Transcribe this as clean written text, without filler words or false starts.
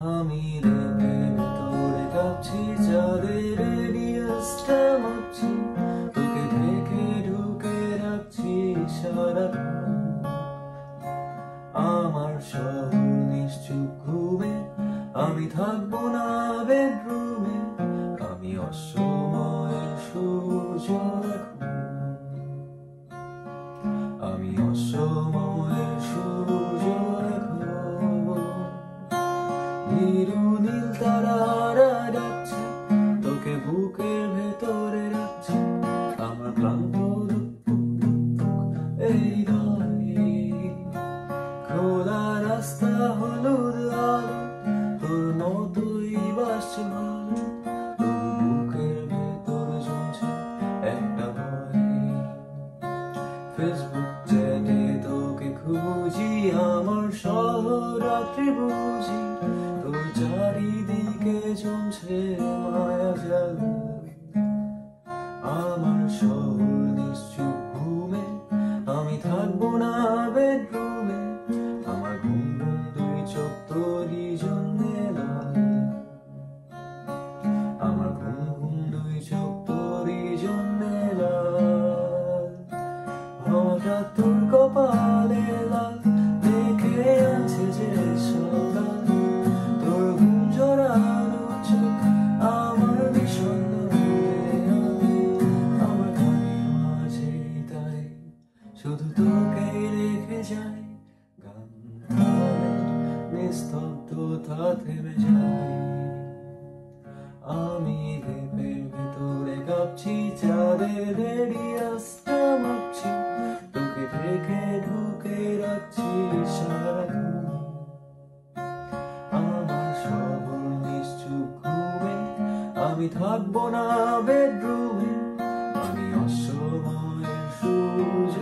আমি রেপের ভেতরে কাঁপছি, চাঁদের রেডিয়াসটা মাপছি, তোকে ঢেকে ঢুকে রাখছি সারাক্ষণ। আমার শহর নিশ্চুপ ঘুমে, আমি থাকবো না বেডরুমে, আমি অসময়ের সূর্য এখন, আমি অসময়ের সূর্য এখন। নীল তারারা ডাকছে, তোকে বুকের ভেতরে রাখছে, আমার ক্লান্ত এই হৃদয়ে। খোলা রাস্তা, হলুদ আলো, তোর মতোই বাসছে ভালো, তোর বুকের ভেতর জমছে একটা ভয়। ফেসবুক চ্যাটে তোকে খুঁজি, আমার শহর রাত্রি বুঝি, তোর চারিদিকে জমছে মায়া জাল। আমার শহর নিশ্চুপ ঘুমে, আমি থাকবো না বেডরুমে, আমার ঘুম ঘুম দুই চোখ তোরই জন্যে লাল, আমার ঘুম ঘুম দুই চোখ তোরই জন্যে লাল। হঠাৎ তোর কপালে লাল দেখে আছে যে সকাল, তোর ঘুম জড়ানো চোখ আমার বিষণ্ণ আমার গানের মাঝে, তাই শুধু তোকেই রেখে যাই। গান থামে, নিস্তব্ধতা থেমে যায়। আমি রেপের ভেতরে কাঁপছি, চাঁদের রেডিয়াসটা মাপছি, তোকে ঢেকে ঢুকে রাখছি সারাক্ষণ। আমার শহর নিশ্চুপ ঘুমে, আমি থাকবো না বেডরুমে, আমি অসময়ের সূর্য।